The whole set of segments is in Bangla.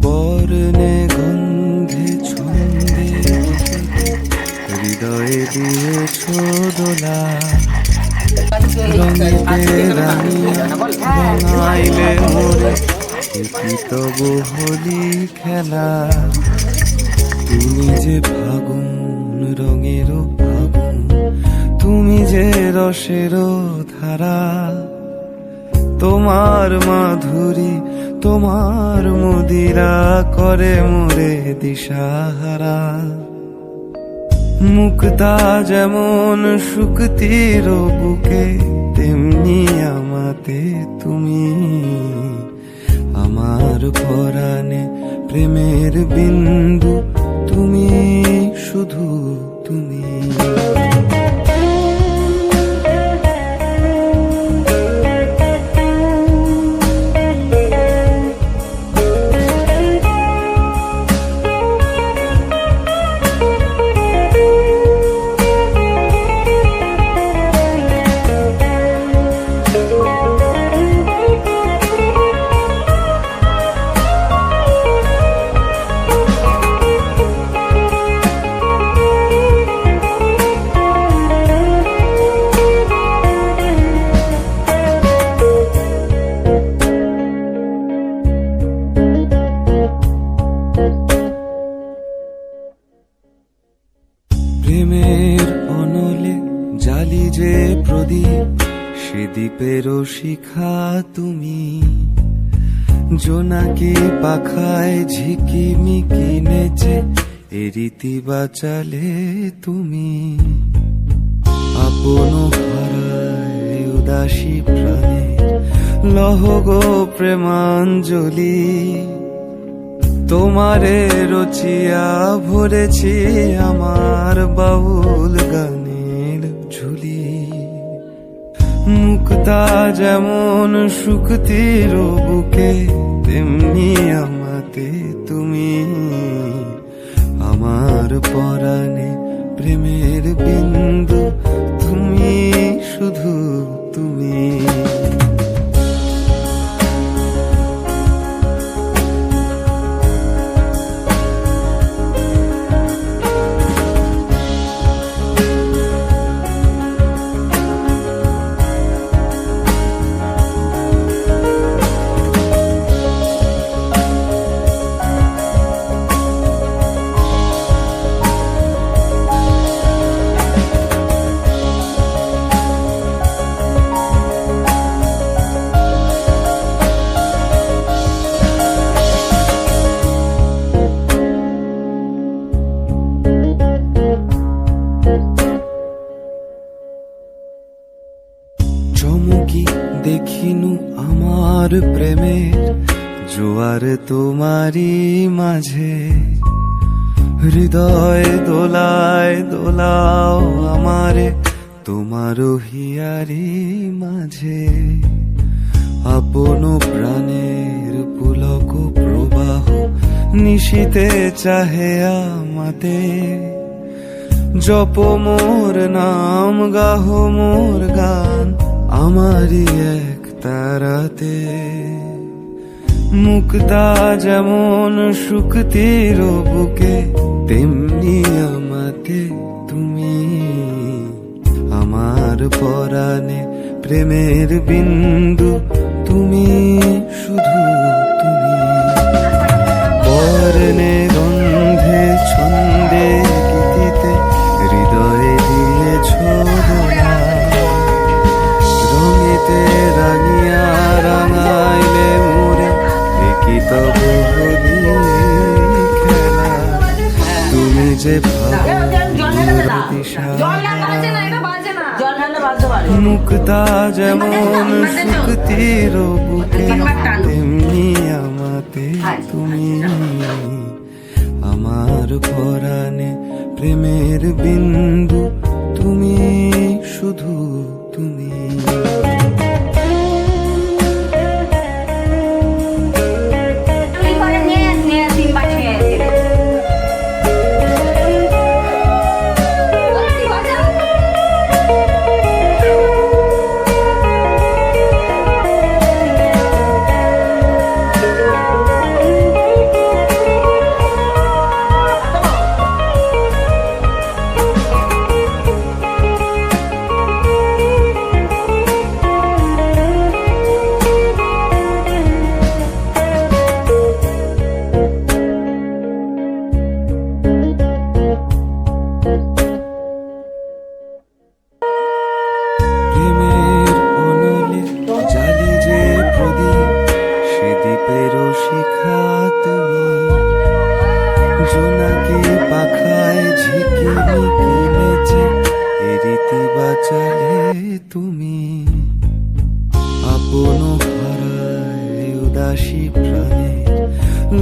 বর্ণে গন্ধে ছন্দে হৃদয়ে দিয়েছ দোলা, রঙিতে রাঙাইলে মোরে কি তবু হোলি খেলা। তুমি যে ফাগুন রঙের ফাগুন, তুমি যে রসের ধারা, তোমার মাধুরী তোমার মদিরা করে মোরে দিশাহারা। মুক্তা যেমন শুকতির বুকে, তেমনি আমাতে তুমি। আমার পরাণে প্রেমের বিন্দু তুমি, শুধু তুমি। প্রেমের অনলে জালি যে প্রদীপ, সে দ্বীপের শিখা তুমি। জোনাকি পাখায় ঝিকিমিকি নেচে এ রীতি বাঁচালে তুমি। আপন হারায় উদাসী প্রাণে লহ গো প্রেমাঞ্জলি। তোমারে রচিয়া ভরেছি আমার বাউল গানের ঝুলি। মুক্তা যেমন শুকতির বুকে, তেমনি আমাতে তুমি। আমার পরাণে প্রেমের বিন্দু তুমি, শুধু তুমি। চমকি দেখিনু আমার প্রেমের জোয়ার তোমারই মাঝে। হৃদয় দোলায় দোলাও আমারে তোমার হিয়ারি মাঝে। আপন প্রাণের পুলক প্রবাহ নিশীতে চাহে আমাতে। জপ মোর নাম গাহ মোর গান আমারই এক তারাতে। মুক্তা যেমন শুকতির বুকে, তেমনি আমাতে তুমি। আমার পরাণে প্রেমের বিন্দু তুমি, শুধু তুমি। বর্ণে গন্ধে ছন্দে গীতিতে হৃদয়ে দিয়েছ দোলা। রঙেতে রাঙিয়া রাঙাইলে মোরে কি তবু হোলি খেলা। তুমি যে ভাবনার দিশা, মুক্তা যেমন শুকতির বুকে, তেমনি আমাতে তুমি। আমার পরাণে প্রেমের বিন্দু তুমি, শুধু তুমি। আপন হারায় উদাসী প্রাণে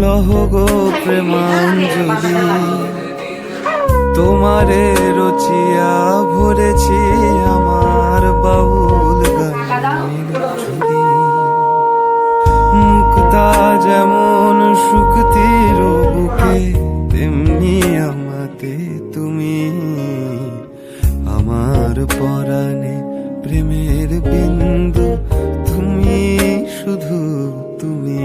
লহ গো প্রেমাঞ্জলি তোমারে রচিয়া ভরেছি আমার বাউল গানের ঝুলি মুক্তা যেমন শুকতির বুকে তেমনি আমাতে তুমি আমার পরাণে প্রেমের বিন্দু তুমি শুধু তুমি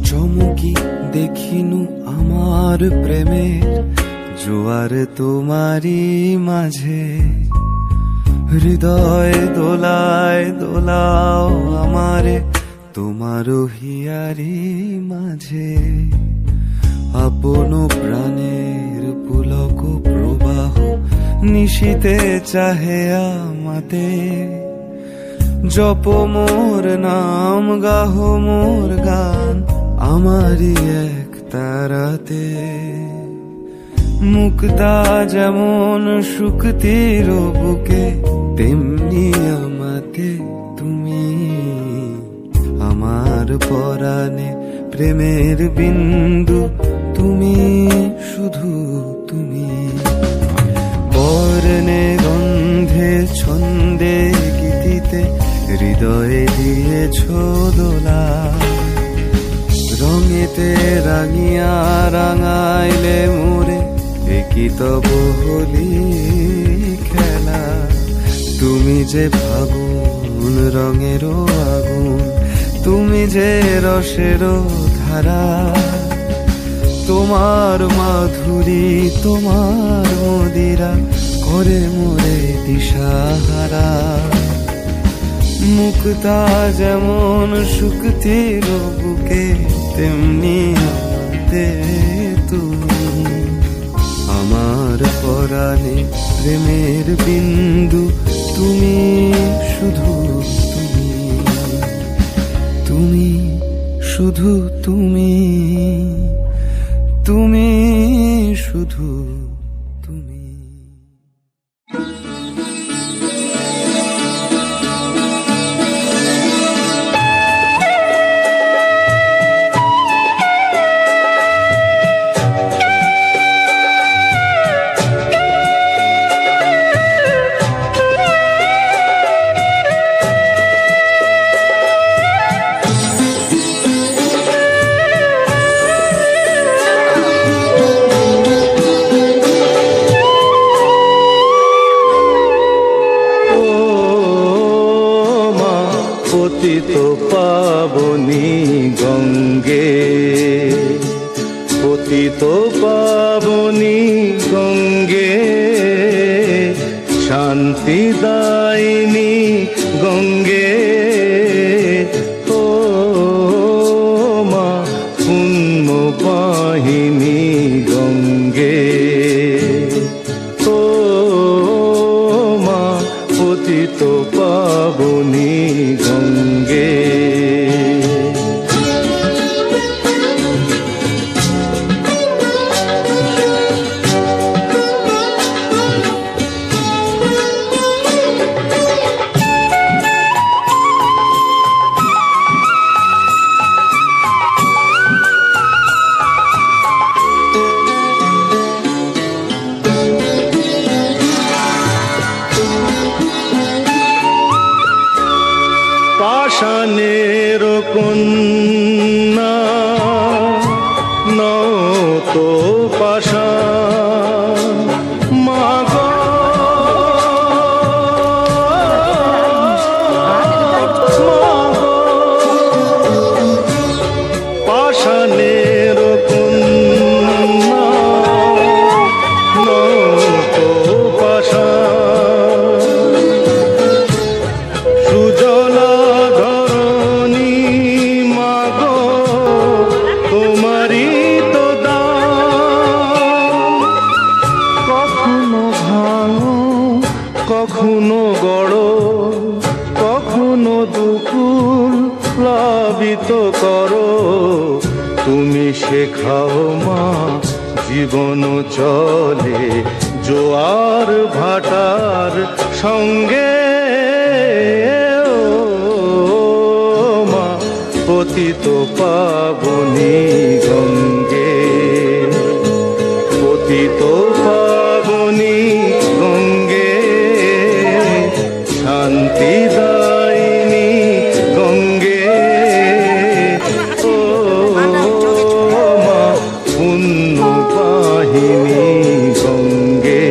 চমকি দেখিনু আমার প্রেমের জোয়ার তোমারি মাঝে হৃদয় দোলায় দোলাও আমারে তোমার হিয়ারি মাঝে আপন প্রাণের পুলক প্রবাহ নিশিতে চাহে আমাতে জপ মোর নাম গাহ মোর গান আমারি এক তারাতে মুক্তা যেমন শুকতির বুকে তেমনি আমাতে তুমি আমার পরাণে প্রেমের বিন্দু তুমি শুধু তুমি বর্ণে গন্ধে ছন্দে গীতিতে হৃদয়ে দিয়েছ দোলা রঙেতে রাঙিয়া রাঙাইলে মোরে একই তব হোলি খেলা তুমি যে ফাগুন রঙেরও আগুন তুমি যে রসেরও ধারা তোমার মাধুরী তোমার মদিরা করে মোরে দিশাহারা মুক্তা যেমন শুকতির বুকে তেমনি আমাতে তুমি আমার পরাণে প্রেমের বিন্দু তুমি শুধু তুমি তুমি শুধু তুমি তুমি শুধু তুমি পতিত পাবনী গঙ্গে পতিত পাবনী গঙ্গে শান্তি দায়িনী গঙ্গে ও মা পুণ্য বাহিনী গঙ্গে ও মা পতিত পাবনী গঙ্গে পাষাণের কন্যা নত পাষাণ মা গো মা গো কুল প্লাবিত করো, তুমি শেখাও মা জীবন চলে জোয়ার ভাটার সঙ্গে। ও মা পতিত পাবনী গঙ্গে, পতিত পাবনী গঙ্গে, শান্তি দায়িনী গঙ্গে। ও মা পুণ্য বাহিনী গঙ্গে।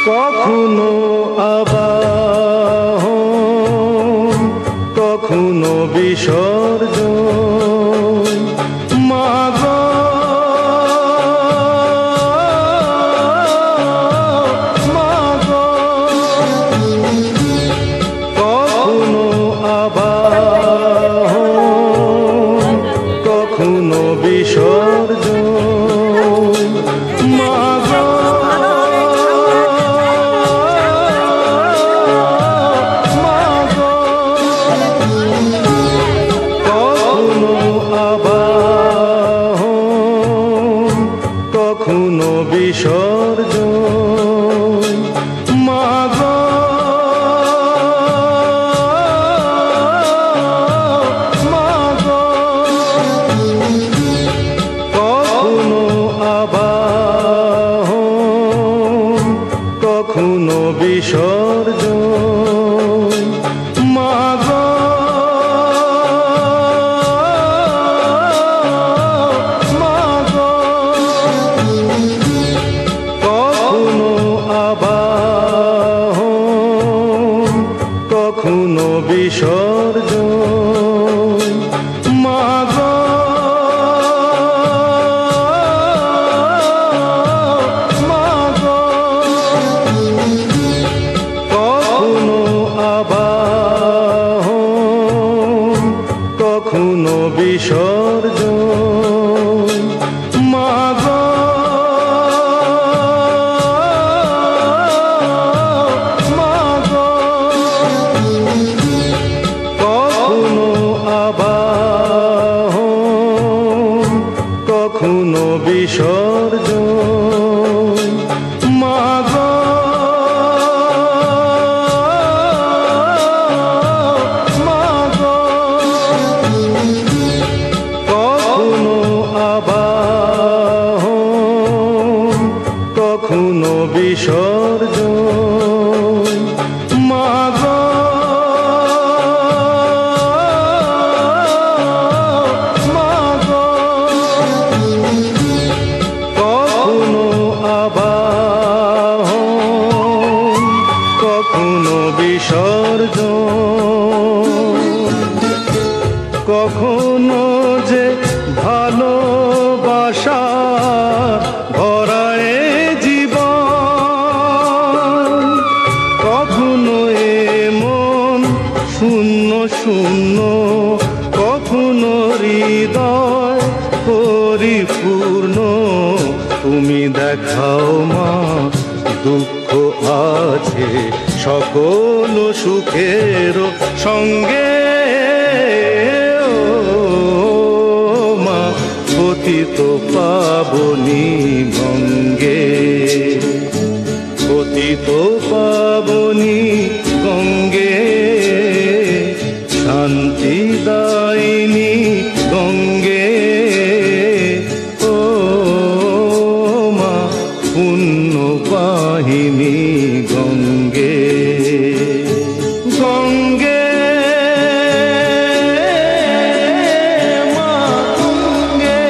কখনো আবাহন, কখনো বিসর্জন, মা গো মা গো। কখনো আবাহন, কখনো বিসর্জন, মা গো কখনো বিসর্জন, মা গো মা গো। কখনো আবাহন, কখনো বিসর্জন, মা গো মা গো। কখনো আবাহন, কখনো বিসর্জন, মা গো মা গো। কখনো আবাহন, কখনো বিসর্জন, মা গো মা গো। কখনো আবাহন, কখনো বিসর্জন, মা গো মা গো। কখনো আবাহন, কখনো বিসর্জন, মা গো মা গো। কখনো আবাহন, কখনো বিসর্জন, কখনো যে ভালোবাসা ভরায় জীবন, কখনো এ মন শূন্য শূন্য, কখনো হৃদয় পরিপূর্ণ। তুমি দেখাও মা দুঃখ আছে সকল সুখের সঙ্গে। ও মা পতিত পাবনী গঙ্গে, পতিত পাবনী গঙ্গে, শান্তি দায়িনী গঙ্গে। ও মা পুণ্য বাহিনী গঙ্গে, গঙ্গে মা গঙ্গে।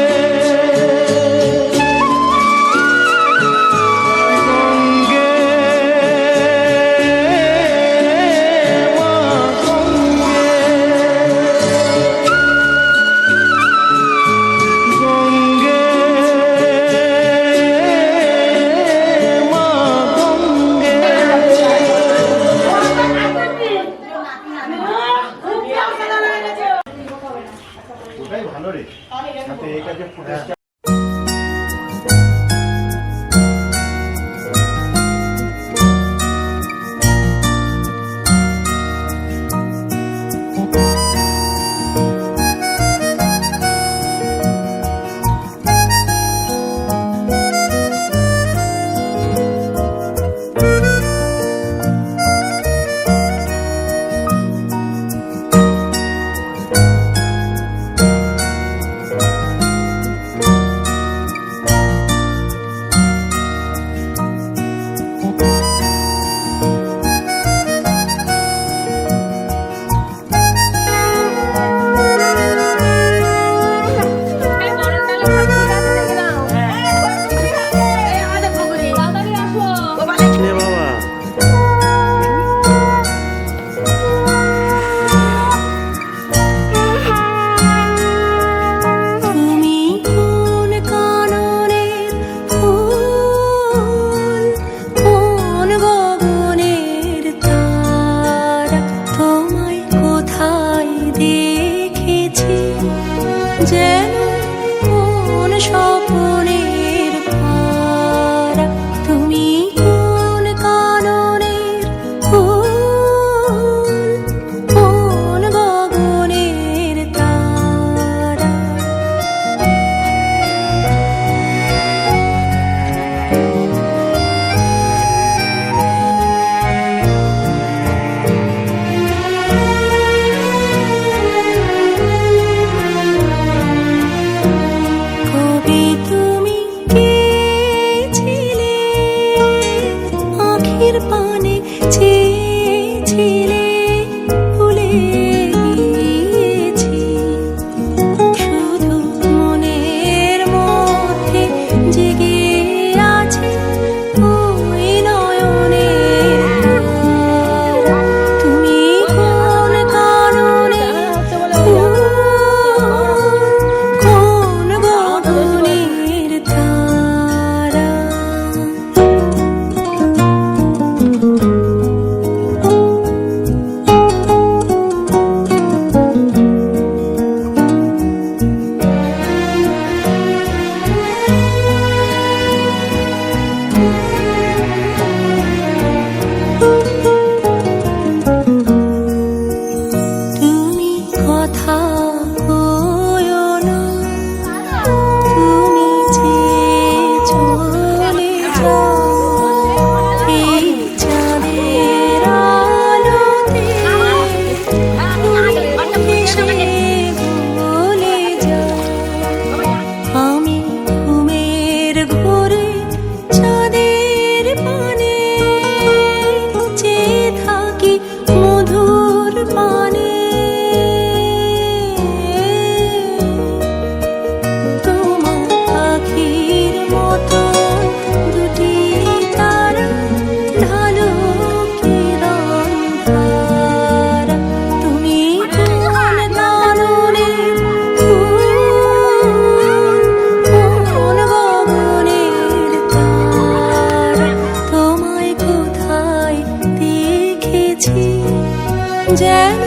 যেন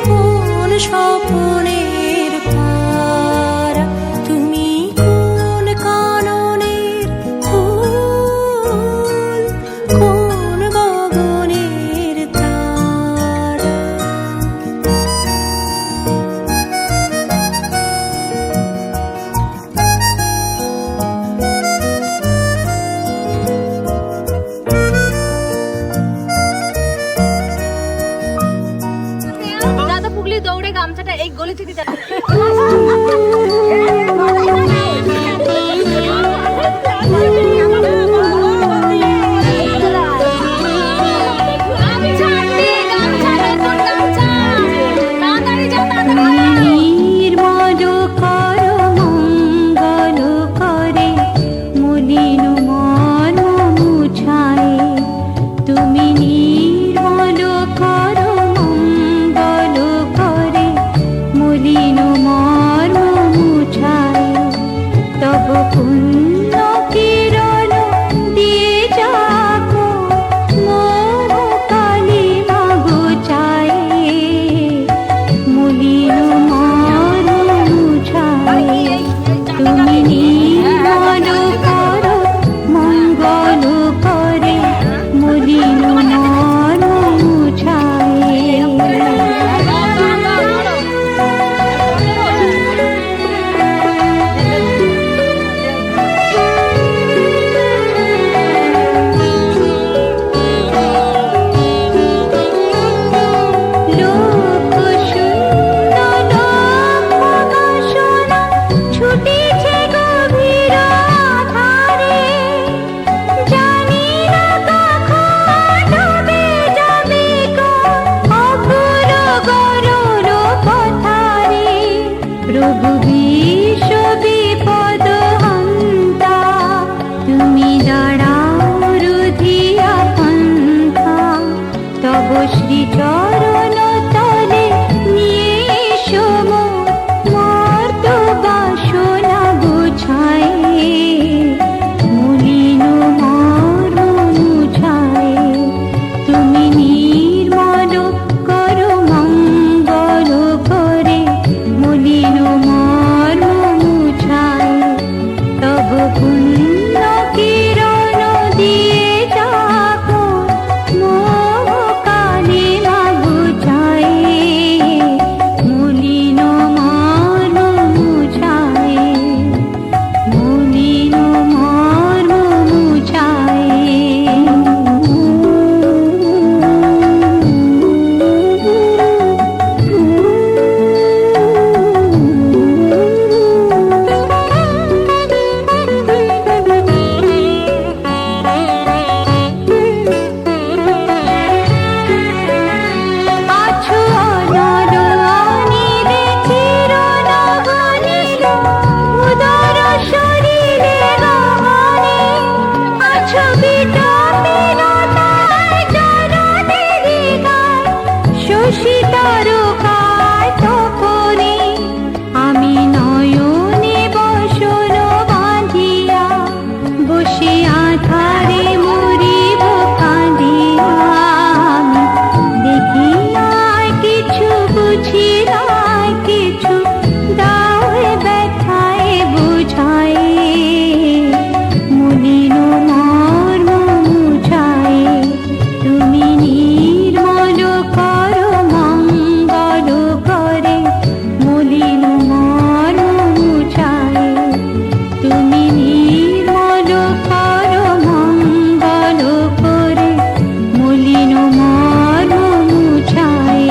কোন স্বপ্নের তারা, তুমি কোন কাননের ফুল, কোন গগনের তারা। দাদা পুগলি দৌড়ে গামছাটা এই গলি থেকে মলিন মর্ম চরণ তলে নিয়ে এসো মোর মর্ত বাসনা বুঝায় মলিন মর্ম মুছায় তুমি নির্মল করো মঙ্গল করে মলিন মর্ম মুছায় তব পুণ্য কিরণ দিয়ে যাকো মোহ কালিমা বুঝায় মলিন মর্ম মুছায় মলিন মর্ম আছো অনর অনিলে চিরনগনিল উদর শরীরে গহনে আছো বিটপিনতায় চরণেরি গায় শশী তারকায় তপনে আমি নয়নে বসন বাঁধিয়া বসে আধারে মরিব কাঁদিয়া আমি দেখি নাই কিছু বুঝি নাই কিছু দাও এ ব্যথায় বুঝায় মলিন মর্ম মুছায় তুমি নির্মল করো মঙ্গল করে মলিন মর্ম মুছায় তুমি নির্মল করো মঙ্গল করে মলিন মর্ম মুছায়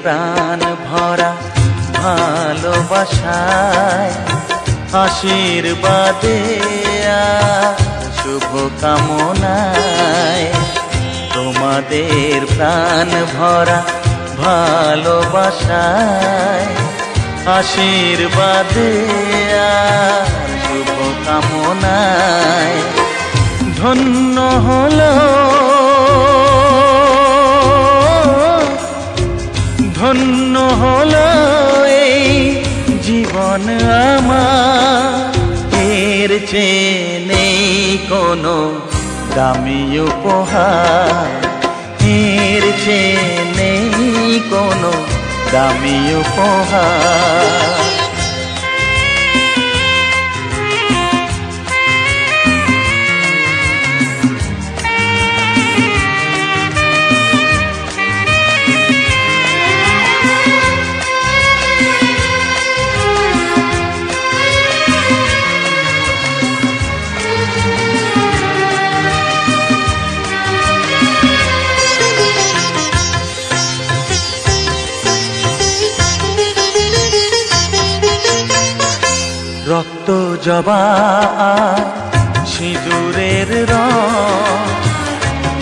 প্রাণ ভরা ভালোবাসায়, আশীর্বাদে আর শুভ কামনায়, তোমাদের প্রাণ ভরা ভালোবাসায়, আশীর্বাদে আর শুভ কামনায় ধন্য হলো, ধন্য হলো এই জীবন আমার, এর চেয়ে নেই কোনো দামি উপহার, এর চেয়ে নেই কোনো দামি উপহার। রক্ত জবা সিঁদুরের রং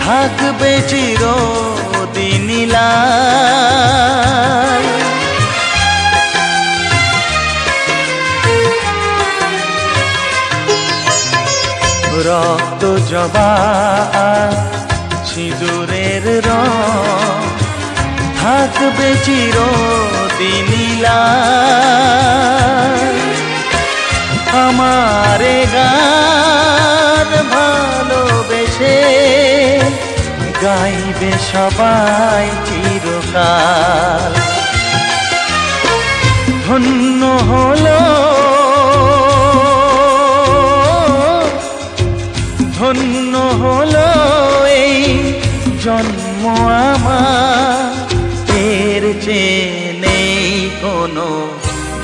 থাকবে চিরদিন লাল, রক্ত জবা সিঁদুরের রং থাকবে চিরদিন লাল। আমারে গান ভালোবেসে গাইবে সবাই চিরকাল, ধন্য হলো, ধন্য হলো এই জন্ম আমার, এর চেয়ে নেই কোনো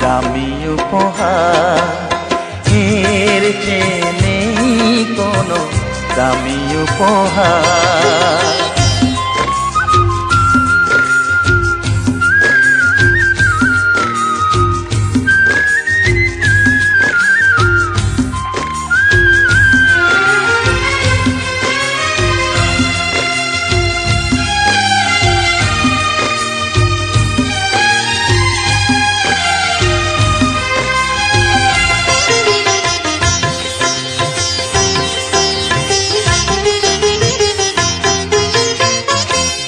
দামি উপহার, এর চেয়ে নেই কোনো দামি উপহার।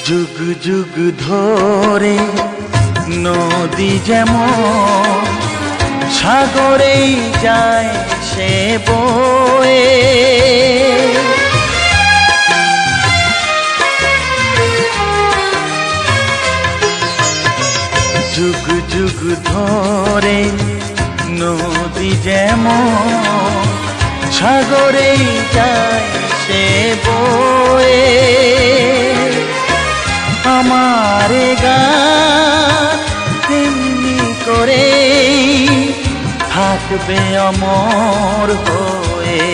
যুগ যুগ ধরে নদী যেমন সাগরেই যায় সে বয়ে, যুগ যুগ ধরে নদী যেমন সাগরেই যায় সে বয়ে, আমারে গান তেমনি করে থাকবে অমর হয়ে,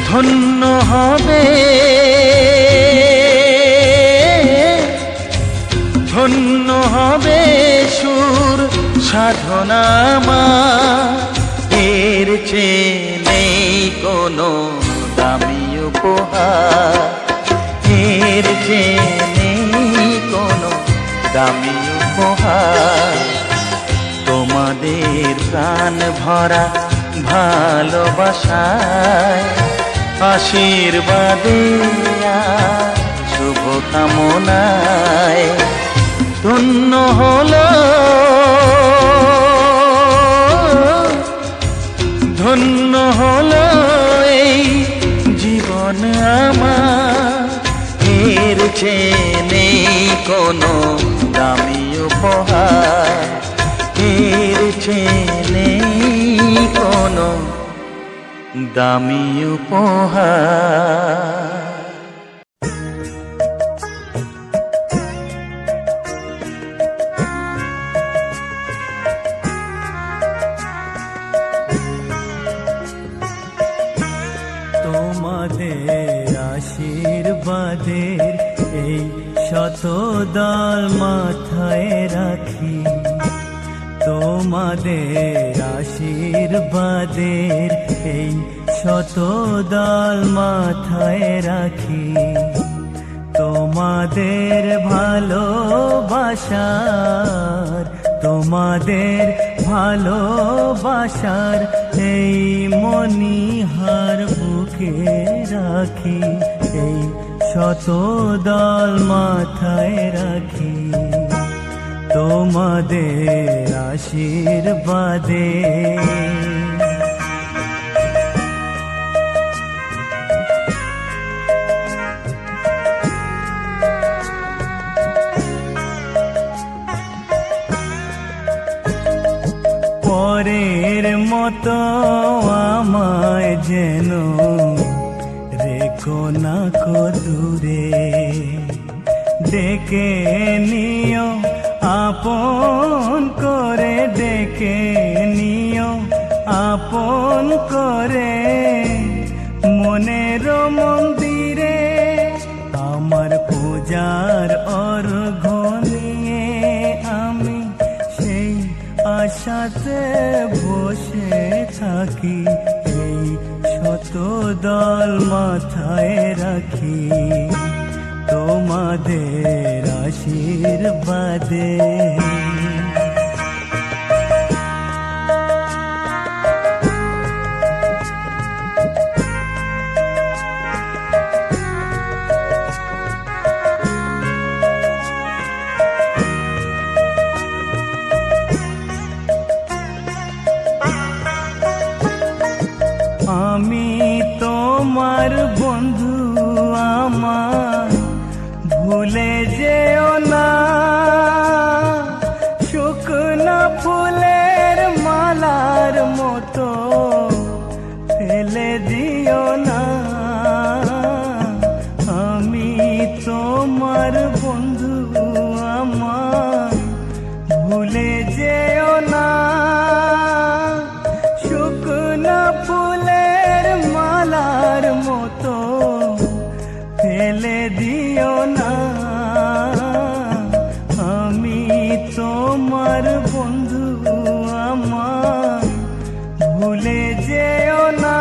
ধন্য হবে, ধন্য হবে সুর সাধনা আমার, এর চেয়ে নেই কোনো দামি উপহার, এর চেয়ে নেই কোনো দামি উপহার। তোমাদের প্রাণ ভরা ভালোবাসায়, আশীর্বাদে আর শুভ কামনায় ধন্য হলো, ধন্য হলো এই জীবন আমার, এর চেয়ে নেই কোনো দামি উপহার, এর চেয়ে নেই কোনো দামি উপহার। তোমাদের আশীর্বাদের এই শত দল মাথায় রাখি তোমাদের আশীর্বাদের, এই শত দল মাথায় রাখি তোমাদের ভালোবাসার, তোমাদের ভালোবাসার এই মণিহার বুকে রাখি, এই শত দল মাথায় রাখি তোমাদের আশীর্বাদে। পরের মতো আমায় যেন রেখো না কো দূরে, ডেকে নিও আপন করে, ডেকে নিও আপন করে, মনের মন্দিরে আমার পূজার অর্ঘ্য নিয়ে আমি সেই আশাতে বসে থাকি, এই শত দল মাথায় রাখি তোমাদের আশীর্বাদে। আমি তোমার বন্ধু, আমার ভুলে যেও না, শুকনো ফুলের মালার মতো ফেলে দিও না। আমি তোমার বন্ধু, আমার ভুলে যেও না, শুকনো ফুলের মালার মতো ফেলে দিও না। আমি তোমার বন্ধু, আমার ভুলে যেও না,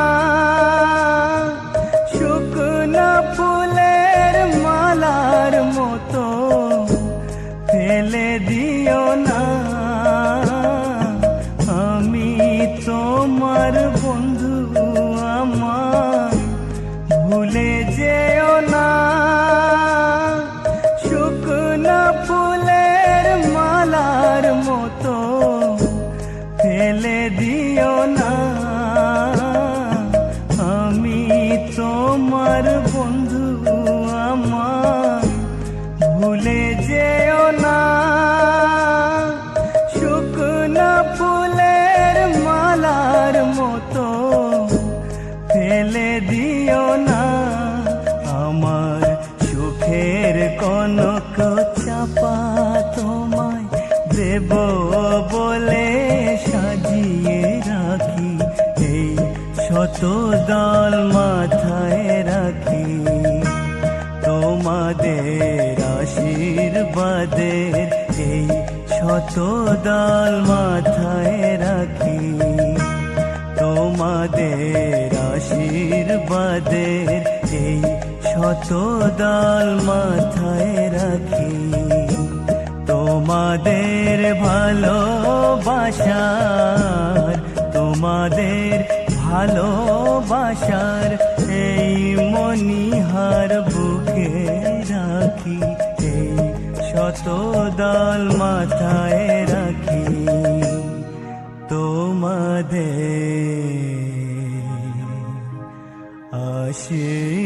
শুকনো ফুলের মালার মতো ফেলে দিও না। আমি তোমার বন্ধু, আমার ভুলে যেও না, শুকনো ফুলের মালার মতো ফেলে দিও না। আমি তোমার বন্ধু, আমার ভুলে যেও না, শুকনো ফুলের মালার মতো ফেলে দিও না। আমার সুখের কনক চাপা তোমায় দেব বলে সাজিয়ে রাখি, এই শত দল মাথায় রাখি তোমাদের আশীর্বাদের, এই শত দল মাথায় রাখি তোমাদের আশীর্বাদের, এই শত দল মাথায় রাখি তোমাদের ভালোবাসার, তোমাদের ভালোবাসার এই মণিহার বুকে রাখি, এই শত দল মাথায় রাখি তোমাদের আশীর্বাদ।